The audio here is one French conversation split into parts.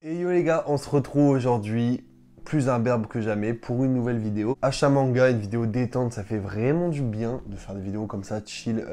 Et yo les gars, on se retrouve aujourd'hui plus imberbe que jamais pour une nouvelle vidéo. Achat manga, une vidéo détente, ça fait vraiment du bien de faire des vidéos comme ça, chill.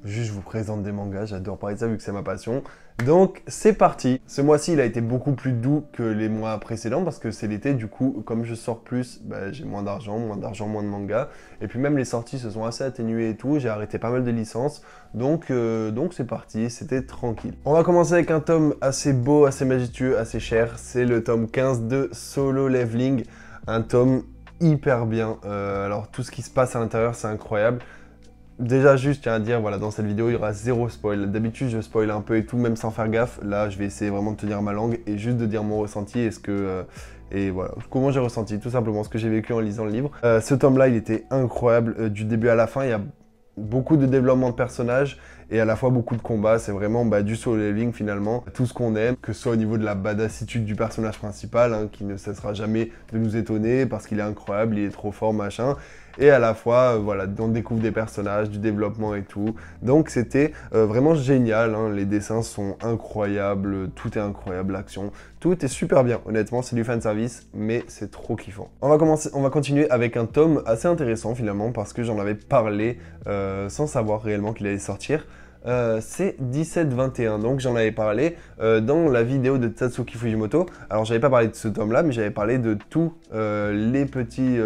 Juste je vous présente des mangas, j'adore parler de ça vu que c'est ma passion. Donc c'est parti. Ce mois-ci il a été beaucoup plus doux que les mois précédents parce que c'est l'été, du coup comme je sors plus, j'ai moins d'argent, moins de mangas. Et puis même les sorties se sont assez atténuées et tout, j'ai arrêté pas mal de licences. Donc c'est parti, c'était tranquille. On va commencer avec un tome assez beau, assez majestueux, assez cher. C'est le tome 15 de Solo Leveling. Un tome hyper bien. Alors tout ce qui se passe à l'intérieur c'est incroyable. Déjà juste, je tiens à dire, voilà, dans cette vidéo, il y aura zéro spoil. D'habitude, je spoil un peu et tout, même sans faire gaffe. Là, je vais essayer vraiment de tenir ma langue et juste de dire mon ressenti et voilà, comment j'ai ressenti, tout simplement, ce que j'ai vécu en lisant le livre. Ce tome-là, il était incroyable du début à la fin. Il y a beaucoup de développement de personnages et à la fois beaucoup de combats. C'est vraiment du solo leveling finalement. Tout ce qu'on aime, que ce soit au niveau de la badassitude du personnage principal, hein, qui ne cessera jamais de nous étonner parce qu'il est incroyable, il est trop fort, machin. Et à la fois, voilà, on découvre des personnages, du développement et tout. Donc c'était vraiment génial, hein. Les dessins sont incroyables, tout est incroyable, l'action, tout est super bien. Honnêtement, c'est du fanservice, mais c'est trop kiffant. On va continuer avec un tome assez intéressant finalement, parce que j'en avais parlé sans savoir réellement qu'il allait sortir. C'est 17-21, donc j'en avais parlé dans la vidéo de Tatsuki Fujimoto. Alors j'avais pas parlé de ce tome-là, mais j'avais parlé de tous les petits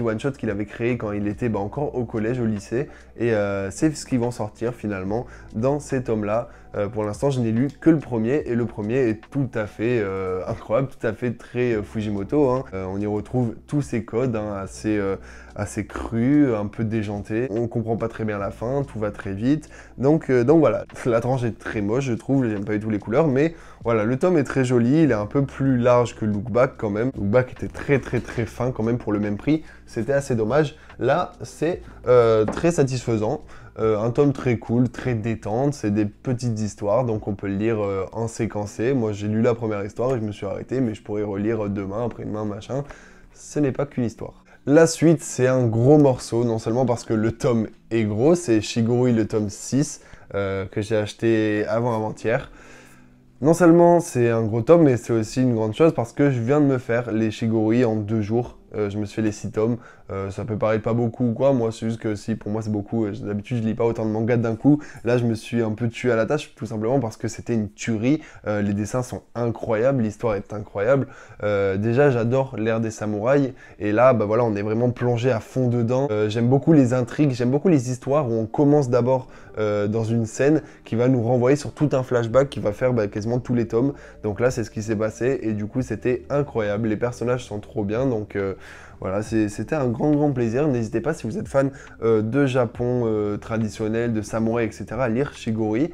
one-shots qu'il avait créés quand il était encore au collège, au lycée. Et c'est ce qui vont sortir finalement dans ces tomes-là. Pour l'instant, je n'ai lu que le premier, et le premier est tout à fait incroyable, tout à fait très Fujimoto, hein. On y retrouve tous ces codes, hein, assez crus, un peu déjantés. On comprend pas très bien la fin, tout va très vite. Donc voilà, la tranche est très moche, je trouve, j'aime pas du tout les couleurs, mais voilà, le tome est très joli, il est un peu plus large que Look Back quand même. Look Back était très fin quand même pour le même prix, c'était assez dommage. Là, c'est très satisfaisant. Un tome très cool, très détente, c'est des petites histoires, donc on peut le lire en séquencé. Moi j'ai lu la première histoire et je me suis arrêté, mais je pourrais relire demain, après-demain, machin. Ce n'est pas qu'une histoire. La suite, c'est un gros morceau, non seulement parce que le tome est gros, c'est Shigurui le tome 6, que j'ai acheté avant-avant-hier. Non seulement c'est un gros tome, mais c'est aussi une grande chose parce que je viens de me faire les Shigurui en 2 jours. Je me suis fait les 6 tomes. Ça peut paraître pas beaucoup ou quoi, moi c'est juste que si pour moi c'est beaucoup. D'habitude je lis pas autant de mangas d'un coup. Là je me suis un peu tué à la tâche tout simplement parce que c'était une tuerie. Les dessins sont incroyables, l'histoire est incroyable. Déjà j'adore l'ère des samouraïs et là voilà, on est vraiment plongé à fond dedans. J'aime beaucoup les intrigues, j'aime beaucoup les histoires où on commence d'abord dans une scène qui va nous renvoyer sur tout un flashback qui va faire quasiment tous les tomes. Donc là c'est ce qui s'est passé et du coup c'était incroyable. Les personnages sont trop bien, donc voilà, c'était un grand plaisir. N'hésitez pas, si vous êtes fan de Japon traditionnel, de samouraï, etc., à lire Shigurui.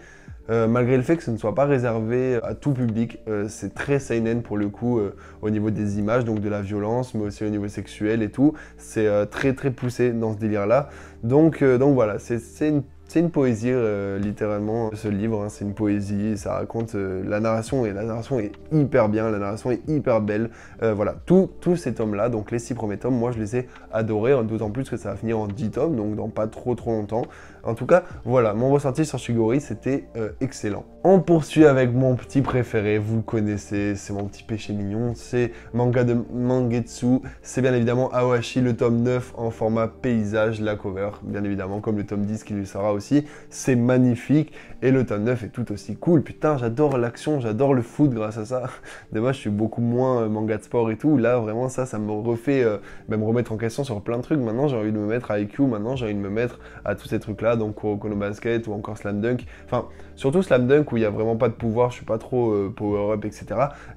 Malgré le fait que ce ne soit pas réservé à tout public, c'est très seinen pour le coup au niveau des images, donc de la violence, mais aussi au niveau sexuel et tout. C'est très poussé dans ce délire-là. Donc voilà, c'est une poésie, littéralement, ce livre, hein, c'est une poésie, ça raconte la narration est hyper bien, la narration est hyper belle. Voilà, tous ces tomes-là, donc les 6 premiers tomes, moi je les ai adorés, hein, d'autant plus que ça va finir en 10 tomes, donc dans pas trop longtemps. En tout cas, voilà, mon ressenti sur Shigurui, c'était excellent. On poursuit avec mon petit préféré, vous le connaissez, c'est mon petit péché mignon, c'est manga de Mangetsu, c'est bien évidemment Aoashi, le tome 9 en format paysage, la cover, bien évidemment, comme le tome 10 qui lui sera aussi, c'est magnifique, et le tome 9 est tout aussi cool. Putain, j'adore l'action, j'adore le foot grâce à ça. Moi, je suis beaucoup moins manga de sport et tout, là, vraiment, ça me refait me remettre en question sur plein de trucs. Maintenant, j'ai envie de me mettre à IQ, maintenant, j'ai envie de me mettre à tous ces trucs-là, donc Kuroko no Basket ou encore Slam Dunk, enfin, surtout Slam Dunk où il n'y a vraiment pas de pouvoir, je suis pas trop power-up, etc.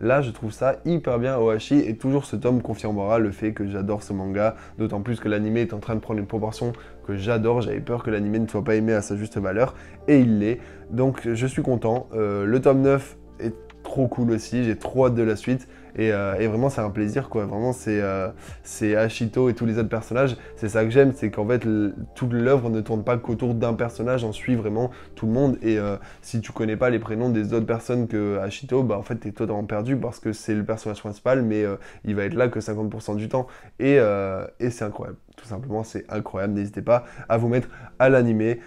Là, je trouve ça hyper bien, Ohashi, et toujours ce tome confirmera le fait que j'adore ce manga, d'autant plus que l'anime est en train de prendre une proportion que j'adore. J'avais peur que l'anime ne soit pas aimé à sa juste valeur, et il l'est, donc je suis content. Le tome 9 est trop cool aussi, j'ai trop hâte de la suite, et vraiment c'est un plaisir quoi, vraiment c'est Ashito et tous les autres personnages, c'est ça que j'aime, c'est qu'en fait toute l'œuvre ne tourne pas qu'autour d'un personnage, on suit vraiment tout le monde, et si tu connais pas les prénoms des autres personnes que Ashito, en fait t'es totalement perdu parce que c'est le personnage principal, mais il va être là que 50% du temps, et c'est incroyable. tout simplement c'est incroyable, n'hésitez pas à vous mettre à l'animé,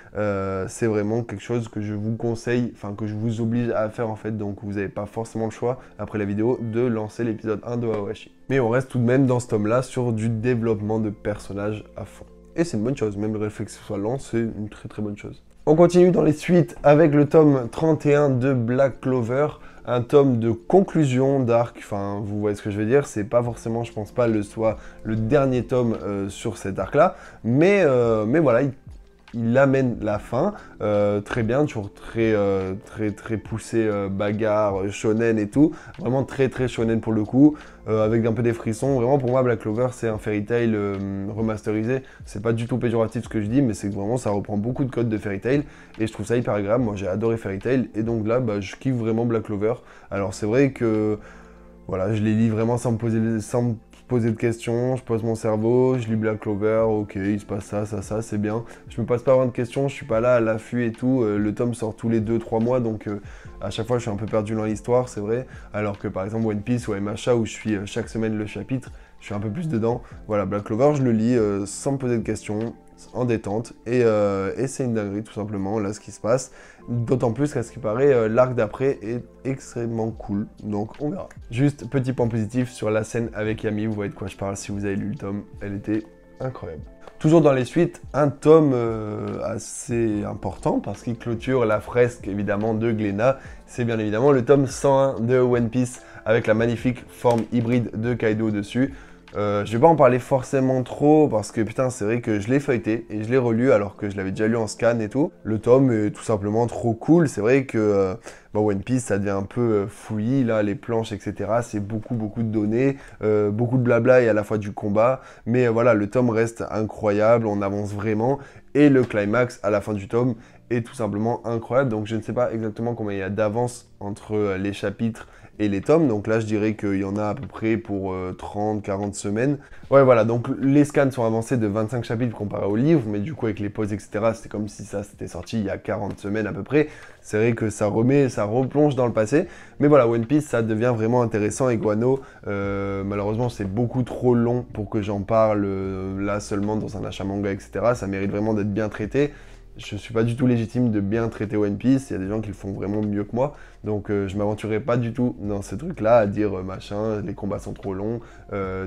c'est vraiment quelque chose que je vous conseille, enfin que je vous oblige à faire en fait, donc vous n'avez pas forcément le choix après la vidéo de lancer l'épisode 1 de Aoashi. Mais on reste tout de même dans ce tome là sur du développement de personnages à fond. Et c'est une bonne chose, même le fait que ce soit lent, c'est une très très bonne chose. On continue dans les suites avec le tome 31 de Black Clover, un tome de conclusion d'arc, enfin vous voyez ce que je veux dire, c'est pas forcément, je pense pas, soit le dernier tome sur cet arc là, mais voilà, il amène la fin, très bien, toujours très poussé, bagarre, shonen et tout, vraiment très shonen pour le coup, avec un peu des frissons. Vraiment pour moi Black Clover c'est un Fairy Tail remasterisé, c'est pas du tout péjoratif ce que je dis, mais c'est que vraiment ça reprend beaucoup de codes de Fairy Tail, et je trouve ça hyper agréable. Moi j'ai adoré Fairy Tail, et donc là je kiffe vraiment Black Clover. Alors c'est vrai que voilà, je les lis vraiment sans me poser de questions, je pose mon cerveau, je lis Black Clover, ok, il se passe ça, c'est bien. Je me pose pas vraiment de questions, je suis pas là à l'affût et tout, le tome sort tous les 2-3 mois, donc à chaque fois je suis un peu perdu dans l'histoire, c'est vrai. Alors que par exemple One Piece ou MHA où je suis chaque semaine le chapitre, je suis un peu plus dedans. Voilà, Black Clover, je le lis sans me poser de questions, en détente, et c'est une dinguerie tout simplement, là ce qui se passe. D'autant plus qu'à ce qui paraît, l'arc d'après est extrêmement cool, donc on verra. Juste petit point positif sur la scène avec Yami, vous voyez de quoi je parle si vous avez lu le tome, elle était incroyable. Toujours dans les suites, un tome assez important parce qu'il clôture la fresque évidemment de Glénat, c'est bien évidemment le tome 101 de One Piece avec la magnifique forme hybride de Kaido dessus. Je vais pas en parler forcément trop parce que putain c'est vrai que je l'ai feuilleté et je l'ai relu alors que je l'avais déjà lu en scan et tout. Le tome est tout simplement trop cool, c'est vrai que One Piece ça devient un peu fouillis là, les planches etc, c'est beaucoup de données, beaucoup de blabla et à la fois du combat, mais voilà le tome reste incroyable, on avance vraiment et le climax à la fin du tome est tout simplement incroyable, donc je ne sais pas exactement combien il y a d'avance entre les chapitres et les tomes, donc là je dirais qu'il y en a à peu près pour 30-40 semaines. Ouais voilà, donc les scans sont avancés de 25 chapitres comparé au livre, mais du coup avec les pauses etc, c'était comme si ça s'était sorti il y a 40 semaines à peu près. C'est vrai que ça replonge dans le passé, mais voilà, One Piece ça devient vraiment intéressant et Guano, malheureusement c'est beaucoup trop long pour que j'en parle là seulement dans un achat manga etc, ça mérite vraiment d'être bien traité. Je suis pas du tout légitime de bien traiter One Piece, il y a des gens qui le font vraiment mieux que moi, donc je m'aventurerai pas du tout dans ce truc-là, à dire machin, les combats sont trop longs,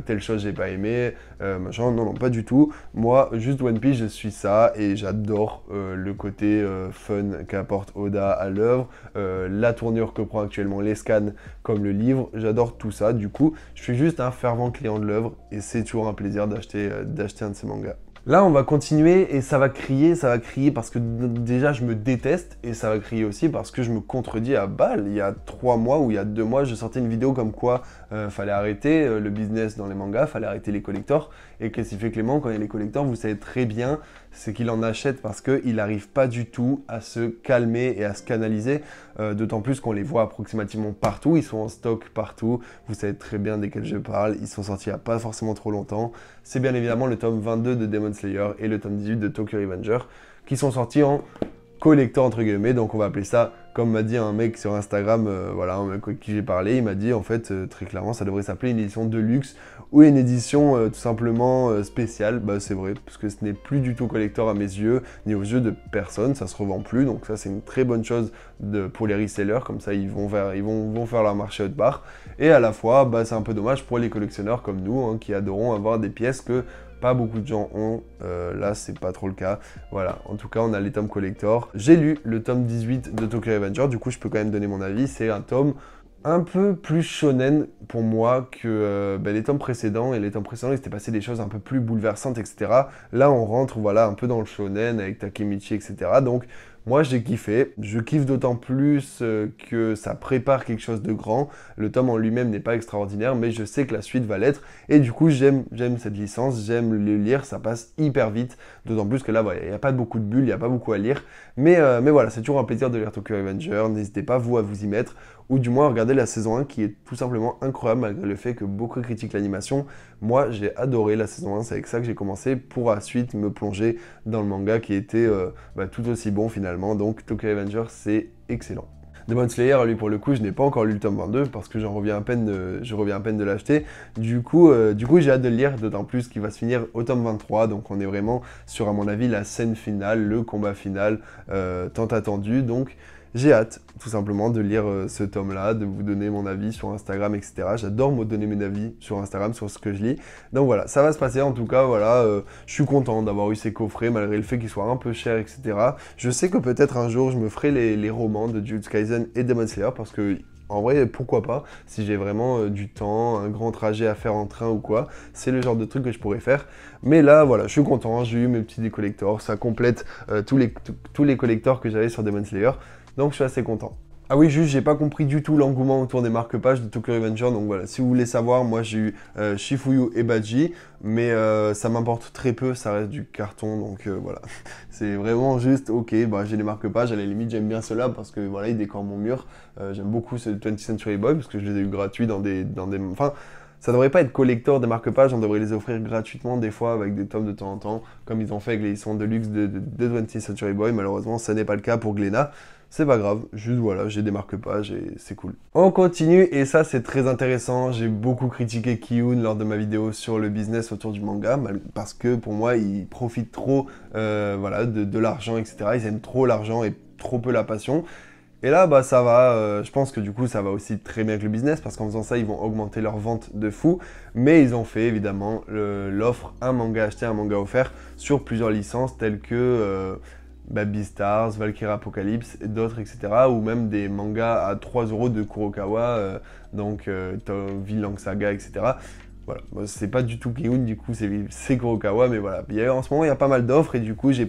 telle chose j'ai pas aimé, machin, non, pas du tout. Moi, juste One Piece, je suis ça, et j'adore le côté fun qu'apporte Oda à l'œuvre, la tournure que prend actuellement les scans comme le livre, j'adore tout ça, du coup, je suis juste un fervent client de l'œuvre, et c'est toujours un plaisir d'acheter un de ces mangas. Là, on va continuer et ça va crier parce que déjà je me déteste et ça va crier aussi parce que je me contredis à balle. Il y a 3 mois ou il y a 2 mois, je sortais une vidéo comme quoi fallait arrêter le business dans les mangas, fallait arrêter les collectors. Et qu'est-ce qu'il fait Clément quand il y a les collectors, vous savez très bien, c'est qu'il en achète parce qu'il n'arrive pas du tout à se calmer et à se canaliser. D'autant plus qu'on les voit approximativement partout, ils sont en stock partout. Vous savez très bien desquels je parle, ils sont sortis il n'y a pas forcément trop longtemps. C'est bien évidemment le tome 22 de Demon Slayer et le tome 18 de Tokyo Revenger qui sont sortis en collector entre guillemets, donc on va appeler ça, comme m'a dit un mec sur Instagram, voilà, un mec avec qui j'ai parlé, il m'a dit en fait très clairement ça devrait s'appeler une édition de luxe ou une édition tout simplement spéciale. Bah c'est vrai, parce que ce n'est plus du tout collector à mes yeux, ni aux yeux de personne, ça se revend plus, donc ça c'est une très bonne chose pour les resellers, comme ça ils vont faire leur marché haute barre, et à la fois bah, c'est un peu dommage pour les collectionneurs comme nous, hein, qui adorons avoir des pièces que pas beaucoup de gens ont, là c'est pas trop le cas. Voilà, en tout cas on a les tomes collector. J'ai lu le tome 18 de Tokyo Revenger, du coup je peux quand même donner mon avis, c'est un tome un peu plus shonen pour moi que les tomes précédents, et les tomes précédents il s'était passé des choses un peu plus bouleversantes etc. Là on rentre voilà un peu dans le shonen avec Takemichi etc. Donc moi j'ai kiffé, je kiffe d'autant plus que ça prépare quelque chose de grand. Le tome en lui-même n'est pas extraordinaire, mais je sais que la suite va l'être, et du coup j'aime cette licence, j'aime le lire, ça passe hyper vite, d'autant plus que là il n'y a pas beaucoup de bulles, il n'y a pas beaucoup à lire, mais voilà, c'est toujours un plaisir de lire Tokyo Revenger, n'hésitez pas vous à vous y mettre, ou du moins regarder la saison 1 qui est tout simplement incroyable malgré le fait que beaucoup critiquent l'animation. Moi j'ai adoré la saison 1, c'est avec ça que j'ai commencé pour ensuite me plonger dans le manga qui était tout aussi bon finalement, donc Tokyo Revenger c'est excellent. Demon Slayer, lui pour le coup, je n'ai pas encore lu le tome 22 parce que j'en reviens à peine de l'acheter. Du coup j'ai hâte de le lire, d'autant plus qu'il va se finir au tome 23, donc on est vraiment sur, à mon avis, la scène finale, le combat final tant attendu. Donc j'ai hâte, tout simplement, de lire ce tome-là, de vous donner mon avis sur Instagram, etc. J'adore me donner mes avis sur Instagram, sur ce que je lis. Donc voilà, ça va se passer. En tout cas, voilà, je suis content d'avoir eu ces coffrets, malgré le fait qu'ils soient un peu chers, etc. Je sais que peut-être un jour, je me ferai les romans de Jujutsu Kaisen et Demon Slayer, parce que, en vrai, pourquoi pas, si j'ai vraiment du temps, un grand trajet à faire en train ou quoi, c'est le genre de truc que je pourrais faire. Mais là, voilà, je suis content, j'ai eu mes petits décollectors, ça complète tous les collectors que j'avais sur Demon Slayer. Donc je suis assez content. Ah oui, juste, j'ai pas compris du tout l'engouement autour des marque-pages de Tokyo Revenger. Donc voilà, si vous voulez savoir, moi j'ai eu Shifuyu et Baji, mais ça m'importe très peu, ça reste du carton. Donc voilà, c'est vraiment juste, ok, bah, j'ai les marque-pages, à la limite j'aime bien ceux-là parce que voilà, ils décorent mon mur. J'aime beaucoup ce 20th Century Boy parce que je les ai eu gratuits dans des... Enfin, ça devrait pas être collector des marque-pages, on devrait les offrir gratuitement des fois avec des tomes de temps en temps, comme ils ont fait avec les éditions de luxe de 20th Century Boy. Malheureusement, ça n'est pas le cas pour Glénat. C'est pas grave, juste voilà, j'ai des marque-pages et c'est cool. On continue, et ça c'est très intéressant. J'ai beaucoup critiqué Ki-hoon lors de ma vidéo sur le business autour du manga, parce que pour moi, ils profitent trop voilà, de l'argent, etc. Ils aiment trop l'argent et trop peu la passion. Et là, bah, ça va, je pense que du coup, ça va aussi très bien avec le business, parce qu'en faisant ça, ils vont augmenter leurs ventes de fou. Mais ils ont fait, évidemment, l'offre un manga acheté, un manga offert, sur plusieurs licences, telles que Beastars, Valkyrie Apocalypse, et d'autres, etc. Ou même des mangas à 3 € de Kurokawa, donc Vinland Saga, etc. Voilà, c'est pas du tout Ki-hoon, du coup c'est Kurokawa, mais voilà. En ce moment, il y a pas mal d'offres, et du coup, j'en ai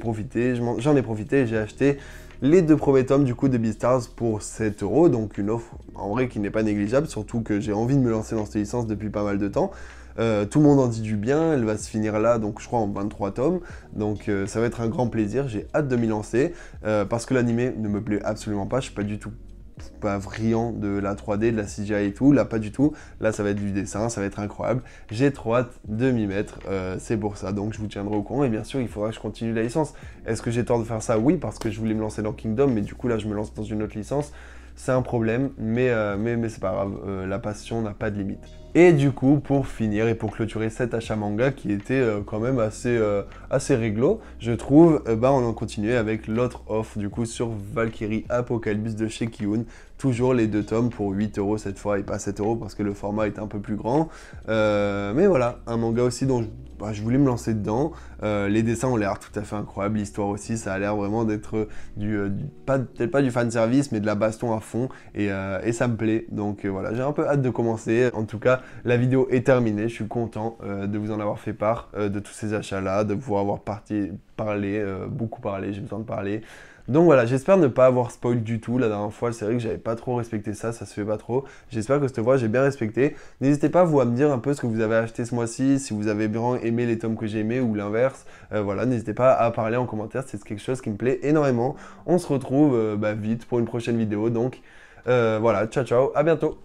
profité et j'ai acheté les 2 premiers tomes du coup de Beastars pour 7 €, donc une offre en vrai qui n'est pas négligeable, surtout que j'ai envie de me lancer dans cette licence depuis pas mal de temps. Tout le monde en dit du bien, elle va se finir là, donc je crois en 23 tomes, donc ça va être un grand plaisir, j'ai hâte de m'y lancer, parce que l'animé ne me plaît absolument pas, je suis pas du tout friand de la 3D, de la CGI et tout, là pas du tout, là ça va être du dessin, ça va être incroyable, j'ai trop hâte de m'y mettre, c'est pour ça, donc je vous tiendrai au courant, et bien sûr il faudra que je continue la licence. Est-ce que j'ai tort de faire ça? Oui, parce que je voulais me lancer dans Kingdom, mais du coup là je me lance dans une autre licence. C'est un problème, mais c'est pas grave, la passion n'a pas de limite. Et du coup, pour finir et pour clôturer cet achat manga qui était quand même assez réglo, je trouve, on en continuait avec l'autre offre du coup sur Valkyrie Apocalypse de chez Ki-hoon. Toujours les 2 tomes pour 8 € cette fois et pas 7 € parce que le format est un peu plus grand. Mais voilà, un manga aussi dont je voulais me lancer dedans. Les dessins ont l'air tout à fait incroyables, l'histoire aussi, ça a l'air vraiment d'être peut-être pas du fanservice, mais de la baston à fond, et ça me plaît. Donc voilà, j'ai un peu hâte de commencer. En tout cas, la vidéo est terminée, je suis content de vous en avoir fait part, de tous ces achats-là, de vous avoir beaucoup parlé, j'ai besoin de parler. Donc voilà, j'espère ne pas avoir spoil du tout. La dernière fois, c'est vrai que j'avais pas trop respecté ça, ça se fait pas trop. J'espère que cette fois, j'ai bien respecté. N'hésitez pas, vous, à me dire un peu ce que vous avez acheté ce mois-ci, si vous avez bien aimé les tomes que j'ai aimés ou l'inverse. Voilà, n'hésitez pas à parler en commentaire, c'est quelque chose qui me plaît énormément. On se retrouve vite pour une prochaine vidéo. Donc voilà, ciao ciao, à bientôt.